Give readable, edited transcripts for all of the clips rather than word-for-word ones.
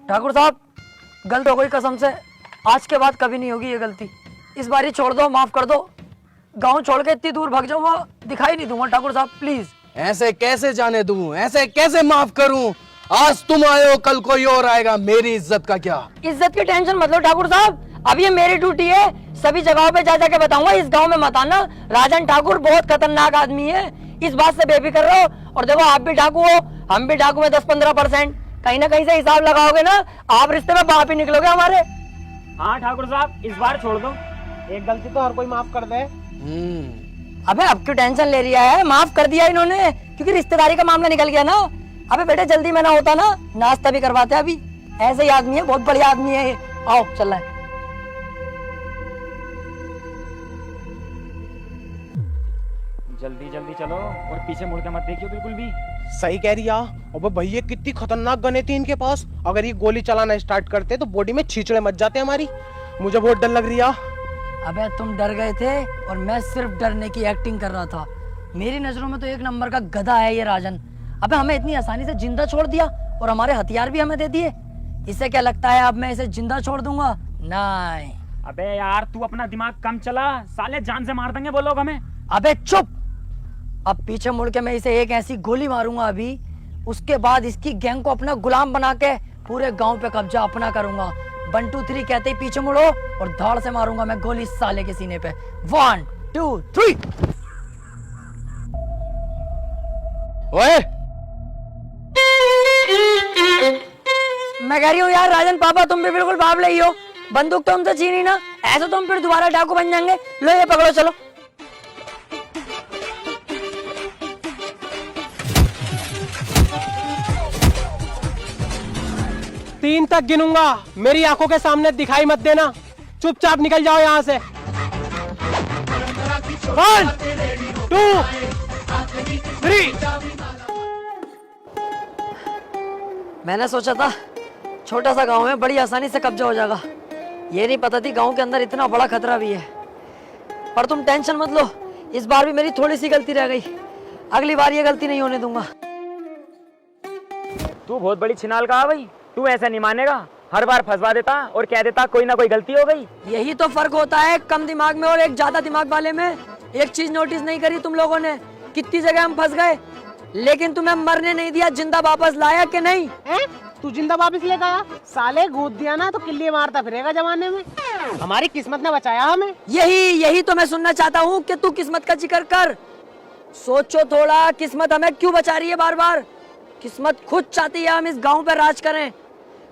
ठाकुर साहब, गलत हो गई कसम से। आज के बाद कभी नहीं होगी ये गलती। इस बार ही छोड़ दो, माफ कर दो। गांव छोड़ के इतनी दूर भाग जाऊंगा, दिखाई नहीं दूंगा। ठाकुर साहब प्लीज। ऐसे कैसे जाने दूं, ऐसे कैसे माफ करूं? आज तुम आए हो, कल कोई और आएगा, मेरी इज्जत का क्या? इज्जत की टेंशन मत लो ठाकुर साहब, अब ये मेरी ड्यूटी है। सभी जगहों पे जा जाके बताऊंगा, इस गांव में मत आना, राजन ठाकुर बहुत खतरनाक आदमी है। इस बात से बेफिक्र रहो। और देखो, आप भी डाकू हो, हम भी डाकू में 10-15%। कहीं ना कहीं से हिसाब लगाओगे ना, आप रिश्ते में बाप ही निकलोगे हमारे। हाँ ठाकुर साहब, इस बार छोड़ दो, एक गलती तो हर कोई माफ कर दे। अबे अब क्यों टेंशन ले रहा है? माफ कर दिया इन्होंने, क्योंकि रिश्तेदारी का मामला निकल गया ना। अबे बेटे, जल्दी में ना होता ना, नाश्ता भी करवाते अभी। ऐसे ही आदमी है, बहुत बढ़िया आदमी है ये। आओ चल रहा है। जल्दी जल्दी चलो और पीछे मुड़ के मत देखियो बिल्कुल भी। सही कह रही है। अबे भैया, कितनी खतरनाक गने थी इनके पास। अगर ये गोली चलाना स्टार्ट करते तो बॉडी में छींचड़े मच जाते हमारी। मुझे बहुत डर लग रही है। अबे तुम डर गए थे और मैं सिर्फ डरने की एक्टिंग कर रहा था। मेरी नजरों में तो एक नंबर का गधा है ये राजन। अबे हमें इतनी आसानी से जिंदा छोड़ दिया और हमारे हथियार भी हमें दे दिए। इसे क्या लगता है अब मैं इसे जिंदा छोड़ दूंगा? नहीं। अबे यार, तू अपना दिमाग कम चला, साले जान से मार देंगे वो लोग हमें। अबे चुप। अब पीछे मुड़ के मैं इसे एक ऐसी गोली मारूंगा अभी, उसके बाद इसकी गैंग को अपना गुलाम बना के पूरे गांव पे कब्जा अपना करूंगा। 1 2 3 कहते ही पीछे मुड़ो और धाड़ से मारूंगा मैं गोली साले के सीने पे। 1 2 3। ओए, मैं कह रही हूँ यार राजन पापा, तुम भी बिल्कुल बाबले ही हो। बंदूक तो हमसे छीनी ना, ऐसे तुम फिर दोबारा डाकू बन जाएंगे। लो ये पकड़ो, चलो। 3 तक गिनूंगा, मेरी आंखों के सामने दिखाई मत देना। चुपचाप निकल जाओ यहाँ से। 1 2 3। मैंने सोचा था छोटा सा गांव है, बड़ी आसानी से कब्जा हो जाएगा। ये नहीं पता थी गांव के अंदर इतना बड़ा खतरा भी है। पर तुम टेंशन मत लो, इस बार भी मेरी थोड़ी सी गलती रह गई। अगली बार ये गलती नहीं होने दूंगा। तू बहुत बड़ी छिनाल का है भाई, तू ऐसा नहीं मानेगा। हर बार फंसवा देता और कह देता कोई ना कोई गलती हो गई। यही तो फर्क होता है कम दिमाग में और एक ज्यादा दिमाग वाले में। एक चीज नोटिस नहीं करी तुम लोगों ने, कितनी जगह हम फंस गए, लेकिन तुम्हें मरने नहीं दिया। जिंदा वापस लाया कि नहीं? तू जिंदा वापस लेकर आया? साले गोद दिया ना तो किल्ली मारता फिरेगा जमाने में। हमारी किस्मत ने बचाया हमें। यही तो मैं सुनना चाहता हूँ कि तू किस्मत का जिक्र कर। सोचो थोड़ा, किस्मत हमें क्यों बचा रही है बार बार? किस्मत खुद चाहती है हम इस गांव पे राज करें,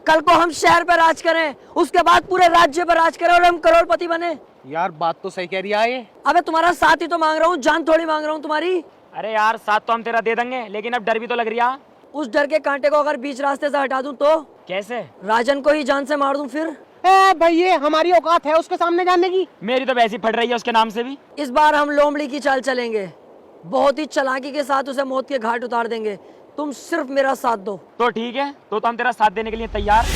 कल को हम शहर पे राज करें, उसके बाद पूरे राज्य पे राज करें और हम करोड़पति बने। यार बात तो सही कह रही है ये। अबे तुम्हारा साथ ही तो मांग रहा हूँ, जान थोड़ी मांग रहा हूँ तुम्हारी। अरे यार, साथ तो हम तेरा दे देंगे, लेकिन अब डर भी तो लग रहा। उस डर के कांटे को अगर बीच रास्ते से हटा दूं तो? कैसे? राजन को ही जान से मार दूं फिर? भैया, हमारी औकात है उसके सामने जाने की। मेरी तो वैसी फट रही है उसके नाम से भी। इस बार हम लोमड़ी की चाल चलेंगे, बहुत ही चालाकी के साथ उसे मौत के घाट उतार देंगे। तुम सिर्फ मेरा साथ दो। तो ठीक है, तो हम तेरा साथ देने के लिए तैयार।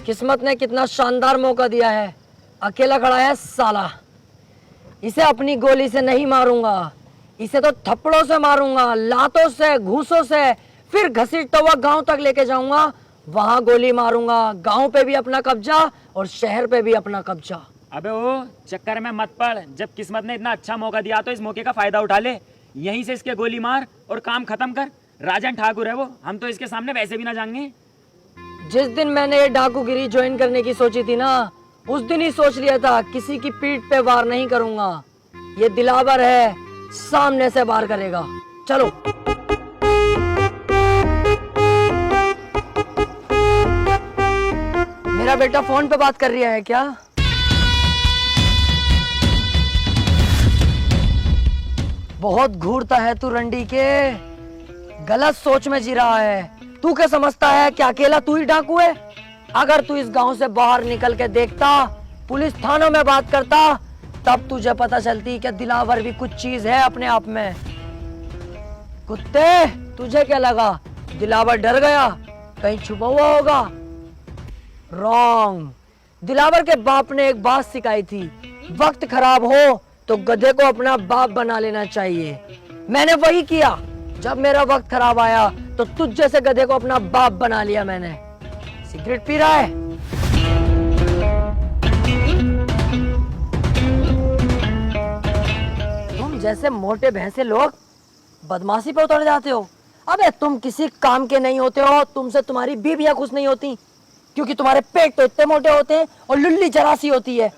किस्मत ने कितना शानदार मौका दिया है, अकेला खड़ा है साला। इसे अपनी गोली से नहीं मारूंगा, इसे तो थप्पड़ों से मारूंगा, लातों से, घूसों से, फिर घसीटता हुआ गांव तक लेके जाऊंगा, वहां गोली मारूंगा। गांव पे भी अपना कब्जा और शहर पे भी अपना कब्जा। अबे वो चक्कर में मत पड़, जब किस्मत ने इतना अच्छा मौका दिया तो इस मौके का फायदा उठा ले। यहीं से इसके गोली मार और काम खत्म कर। राजन ठाकुर है वो, हम तो इसके सामने वैसे भी ना जाएंगे। जिस दिन मैंने ये डाकूगिरी ज्वाइन करने की सोची थी ना, उस दिन ही सोच लिया था किसी की पीठ पे वार नहीं करूंगा। ये दिलावर है, सामने से वार करेगा। चलो। मेरा बेटा फोन पे बात कर रहा है क्या? बहुत घूरता है तू रंडी के, गलत सोच में जी रहा है। तू क्या समझता है कि अकेला तू ही डाकू है? अगर तू इस गांव से बाहर निकल के देखता, पुलिस थानों में बात करता, तब तुझे पता चलती कि दिलावर भी कुछ चीज है अपने आप में। कुत्ते, तुझे क्या लगा दिलावर डर गया? कहीं छुपा हुआ होगा? रॉन्ग। दिलावर के बाप ने एक बात सिखाई थी, वक्त खराब हो तो गधे को अपना बाप बना लेना चाहिए। मैंने वही किया। जब मेरा वक्त खराब आया तो तुझ जैसे गधे को अपना बाप बना लिया मैंने। सिगरेट पी रहा है? तुम जैसे मोटे भैंसे लोग बदमाशी पे उतर जाते हो। अबे तुम किसी काम के नहीं होते हो, तुमसे तुम्हारी बीवियां खुश नहीं होती, क्योंकि तुम्हारे पेट तो इतने मोटे होते हैं और लुल्ली जरा सी होती है।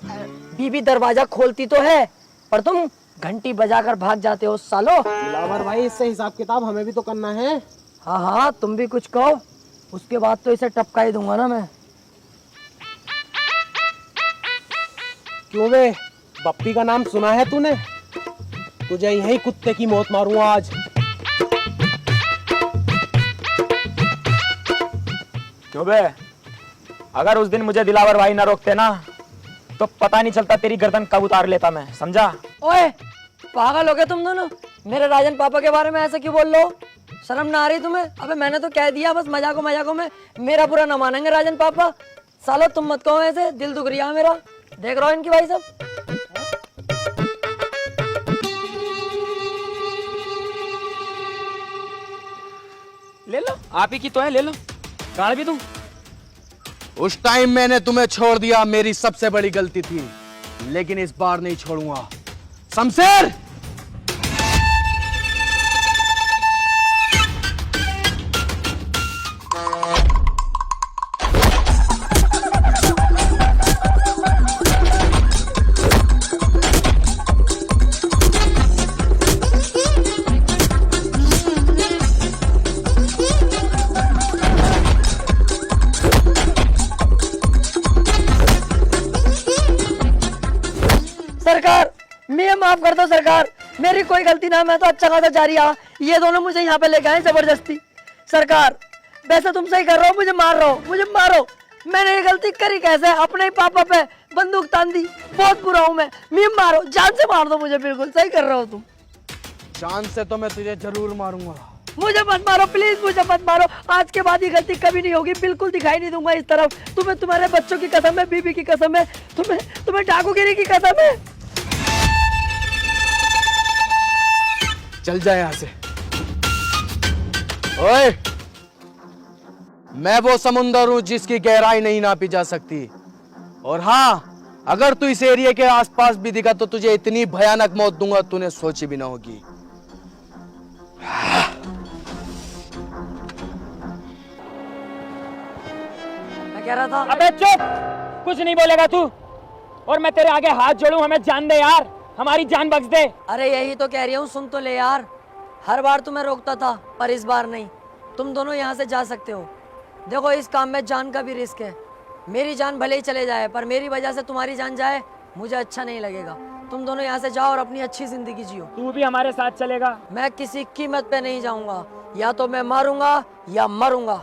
बीवी दरवाजा खोलती तो है, पर तुम घंटी बजाकर भाग जाते हो सालो। दिलावर भाई, इससे हिसाब किताब हमें भी तो करना है। हाँ हाँ, तुम भी कुछ कहो, उसके बाद तो इसे टपका ही दूंगा ना मैं। क्यों बे, बप्पी का नाम सुना है तूने? तुझे यही कुत्ते की मौत मारूंगा आज। क्यों बे, अगर उस दिन मुझे दिलावर भाई ना रोकते ना तो पता नहीं चलता तेरी गर्दन कब उतार लेता मैं, समझा? ओए पागल हो गए तुम दोनों? मेरे राजन पापा के बारे में ऐसा क्यों बोल लो? शर्म ना आ रही तुम्हें? अबे मैंने तो कह दिया, बस मजाकों में मेरा बुरा ना मानेंगे राजन पापा। सालो तुम मत कहो ऐसे, दिल दुख रिया मेरा। देख रहा हो इनकी भाई सब। ले लो, आप ही की तो है, ले लो। गाड़ भी दूं? उस टाइम मैंने तुम्हें छोड़ दिया, मेरी सबसे बड़ी गलती थी, लेकिन इस बार नहीं छोड़ूंगा। शमशेर, सरकार मैं माफ कर दो सरकार, मेरी कोई गलती ना, मैं तो अच्छा खासा जा रहा। ये दोनों मुझे यहाँ पे लेके आए जबरदस्ती। सरकार वैसे तुम सही कर रहे हो, मुझे मार रहे हो, मुझे मारो। मैंने ये गलती करी कैसे? अपने ही पापा पे बंदूक तान दी। बहुत बुरा हूँ मैं मारो, जान से मार दो मुझे। बिल्कुल सही कर रहे हो तुम। जान से तो मैं तुझे जरूर मारूंगा। मुझे मत मारो प्लीज, मुझे मत मारो। आज के बाद ये गलती कभी नहीं होगी, बिल्कुल दिखाई नहीं दूंगा इस तरफ। तुम्हें तुम्हारे बच्चों की कसम है, बीबी की कसम है, तुम्हें डाकूगिरी की कसम है। चल जाए यहां से। ओए, मैं वो समुंदर हूं जिसकी गहराई नहीं नापी जा सकती। और हाँ, अगर तू इस एरिया के आसपास भी दिखा तो तुझे इतनी भयानक मौत दूंगा तूने सोची भी ना होगी। मैं कह रहा था। अबे चुप, कुछ नहीं बोलेगा तू। और मैं तेरे आगे हाथ जोड़ूं, हमें जान दे यार, हमारी जान बख्श दे। अरे यही तो कह रही हूँ, सुन तो ले यार। हर बार तुम्हें रोकता था, पर इस बार नहीं। तुम दोनों यहाँ से जा सकते हो। देखो इस काम में जान का भी रिस्क है। मेरी जान भले ही चले जाए, पर मेरी वजह से तुम्हारी जान जाए मुझे अच्छा नहीं लगेगा। तुम दोनों यहाँ से जाओ और अपनी अच्छी जिंदगी जियो। तू भी हमारे साथ चलेगा? मैं किसी कीमत पे नहीं जाऊंगा, या तो मैं मारूंगा या मरूंगा।